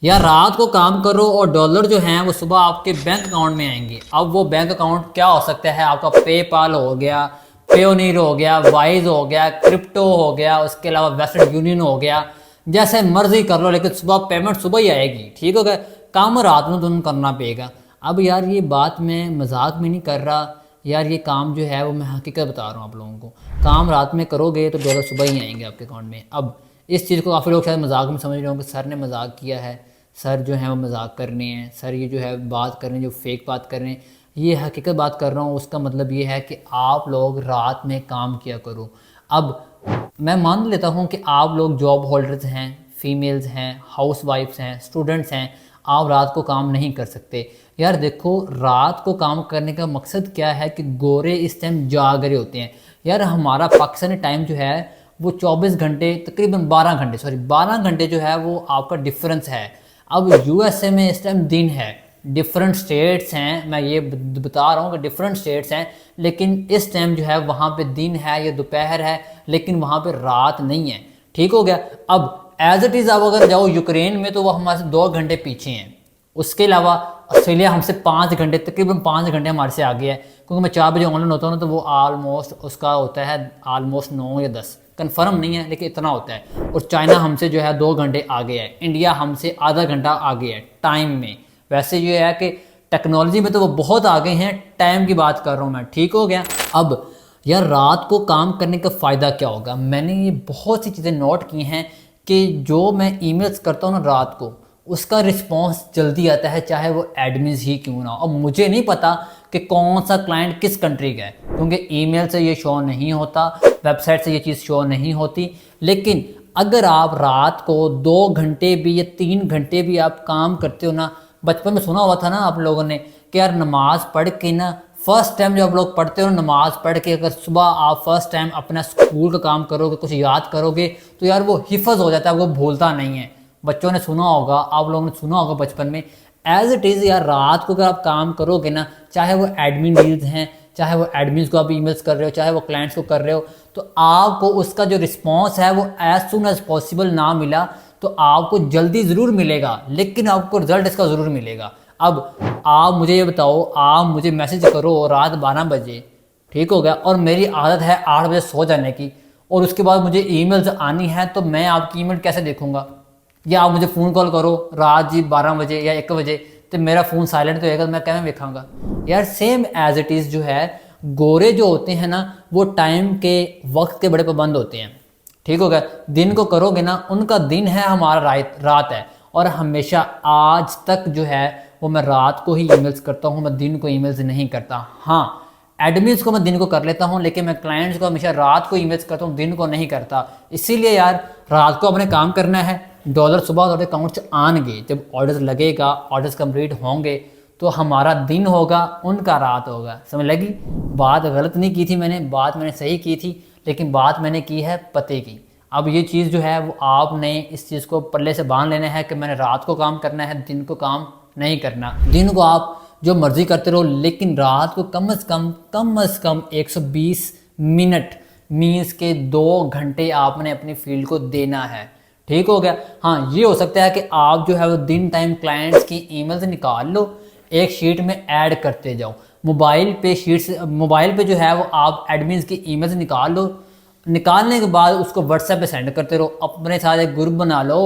या रात को काम करो और डॉलर जो हैं वो सुबह आपके बैंक अकाउंट में आएंगे। अब वो बैंक अकाउंट क्या हो सकता है, आपका पेपाल हो गया, पेयोनीर हो गया, वाइज हो गया, क्रिप्टो हो गया, उसके अलावा वेस्टर्न यूनियन हो गया, जैसे मर्जी कर लो, लेकिन सुबह पेमेंट सुबह ही आएगी। ठीक हो गया, काम रात में तुम करना पड़ेगा। अब यार ये बात मैं मजाक में नहीं कर रहा यार, ये काम जो है वो मैं हकीकत बता रहा हूँ आप लोगों को। काम रात में करोगे तो डॉलर सुबह ही आएंगे आपके अकाउंट में। अब इस चीज़ को काफ़ी लोग शायद मजाक में समझ रहे हो कि सर ने मजाक किया है, सर जो है वो मजाक कर रहे हैं, सर ये जो है बात कर रहे हैं जो फेक बात कर रहे हैं। ये हकीकत बात कर रहा हूँ। उसका मतलब ये है कि आप लोग रात में काम किया करो। अब मैं मान लेता हूँ कि आप लोग जॉब होल्डर्स हैं, फीमेल्स हैं, हाउस वाइफ्स हैं, स्टूडेंट्स हैं, आप रात को काम नहीं कर सकते। यार देखो, रात को काम करने का मकसद क्या है कि गोरे इस टाइम जाग रहे होते हैं। यार हमारा पाकिस्तानी टाइम जो है वो 24 घंटे, तकरीबन 12 घंटे जो है वो आपका डिफरेंस है। अब यूएसए में इस टाइम दिन है, डिफरेंट स्टेट्स हैं, मैं ये बता रहा हूँ कि डिफरेंट स्टेट्स हैं, लेकिन इस टाइम जो है वहाँ पे दिन है या दोपहर है, लेकिन वहाँ पे रात नहीं है। ठीक हो गया। अब एज इट इज़ आप अगर जाओ यूक्रेन में तो वो हमारे से 2 घंटे पीछे हैं। उसके अलावा ऑस्ट्रेलिया हमसे 5 घंटे, तकरीबन 5 घंटे हमारे से आगे है, क्योंकि मैं 4 बजे ऑनलाइन होता हूँ ना, तो वो आलमोस्ट उसका होता है आलमोस्ट 9 या 10, कंफर्म नहीं है लेकिन इतना होता है। और चाइना हमसे जो है 2 घंटे आगे है, इंडिया हमसे आधा घंटा आगे है टाइम में। वैसे ये है कि टेक्नोलॉजी में तो वो बहुत आगे हैं, टाइम की बात कर रहा हूँ मैं। ठीक हो गया। अब यार रात को काम करने का फ़ायदा क्या होगा, मैंने ये बहुत सी चीज़ें नोट की हैं कि जो मैं ईमेल्स करता हूँ ना रात को, उसका रिस्पॉन्स जल्दी आता है, चाहे वो एडमिन्स ही क्यों ना हो। अब मुझे नहीं पता कि कौन सा क्लाइंट किस कंट्री का है, क्योंकि ईमेल से ये शो नहीं होता, वेबसाइट से ये चीज़ शो नहीं होती। लेकिन अगर आप रात को 2 घंटे भी या 3 घंटे भी आप काम करते हो ना, बचपन में सुना हुआ था ना आप लोगों ने कि यार नमाज पढ़ के ना, फर्स्ट टाइम जब आप लोग पढ़ते हो नमाज पढ़ के, अगर सुबह आप फर्स्ट टाइम अपना स्कूल का काम करोगे, कुछ याद करोगे, तो यार वो हिफज हो जाता है, वो भूलता नहीं है। बच्चों ने सुना होगा, आप लोगों ने सुना होगा बचपन में। एज इट इज़ यार रात को अगर आप काम करोगे ना, चाहे वो एडमिन डील्स हैं, चाहे वो एडमिन्स को आप ईमेल्स कर रहे हो, चाहे वो क्लाइंट्स को कर रहे हो, तो आपको उसका जो रिस्पॉन्स है वो एज सुन एज पॉसिबल ना मिला तो आपको जल्दी ज़रूर मिलेगा, लेकिन आपको रिजल्ट इसका ज़रूर मिलेगा। अब आप मुझे ये बताओ, आप मुझे मैसेज करो रात 12 बजे, ठीक हो गया, और मेरी आदत है 8 बजे सो जाने की, और उसके बाद मुझे ईमेल्स आनी है, तो मैं आपकी ईमेल कैसे देखूंगा? या आप मुझे फ़ोन कॉल करो रात जी 12 बजे या 1 बजे, तो मेरा फ़ोन साइलेंट तो होएगा, मैं कैसे देखाऊंगा? यार सेम एज इट इज़ जो है, गोरे जो होते हैं ना, वो टाइम के वक्त के बड़े पाबंद होते हैं। ठीक हो गया। दिन को करोगे ना, उनका दिन है, हमारा रात है। और हमेशा आज तक जो है वो मैं रात को ही ईमेल्स करता हूँ, मैं दिन को ईमेल्स नहीं करता। हाँ, एडमिन्स को मैं दिन को कर लेता हूँ, लेकिन मैं क्लाइंट्स को हमेशा रात को ईमेल्स करता हूँ, दिन को नहीं करता। इसीलिए यार रात को अपने काम करना है, डॉलर सुबह ਤੁਹਾਡੇ अकाउंट से आएंगे, जब ऑर्डर्स लगेगा, ऑर्डर्स कंप्लीट होंगे, तो हमारा दिन होगा, उनका रात होगा। समझ लगी? बात गलत नहीं की थी मैंने, बात मैंने सही की थी, लेकिन बात मैंने की है पते की। अब ये चीज़ जो है वो आपने इस चीज़ को पल्ले से बांध लेना है कि मैंने रात को काम करना है, दिन को काम नहीं करना। दिन को आप जो मर्जी करते रहो, लेकिन रात को कम से कम 120 मिनट मीन्स के 2 घंटे आपने अपनी फील्ड को देना है। ठीक हो गया। हाँ, ये हो सकता है कि आप जो है वो दिन टाइम क्लाइंट्स की ईमेल्स निकाल लो, एक शीट में ऐड करते जाओ। मोबाइल पे जो है वो आप एडमिन्स की ईमेल्स निकाल लो, निकालने के बाद उसको व्हाट्सएप पे सेंड करते रहो। अपने साथ एक ग्रुप बना लो,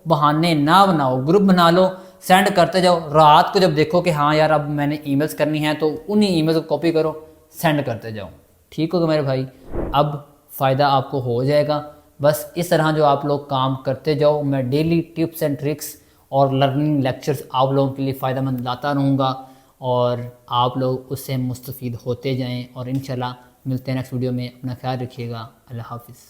बहाने ना बनाओ, ग्रुप बना लो, सेंड करते जाओ। रात को जब देखो कि हाँ यार अब मैंने ईमेल्स करनी है, तो उन्हीं ईमेल्स को कॉपी करो, सेंड करते जाओ। ठीक होगा मेरे भाई? अब फ़ायदा आपको हो जाएगा। बस इस तरह जो आप लोग काम करते जाओ, मैं डेली टिप्स एंड ट्रिक्स और लर्निंग लेक्चर्स आप लोगों के लिए फ़ायदेमंद लाता रहूँगा, और आप लोग उससे मुस्तफ़ीद होते जाएं। और इंशाल्लाह मिलते हैं नेक्स्ट वीडियो में। अपना ख्याल रखिएगा। अल्लाह हाफिज़।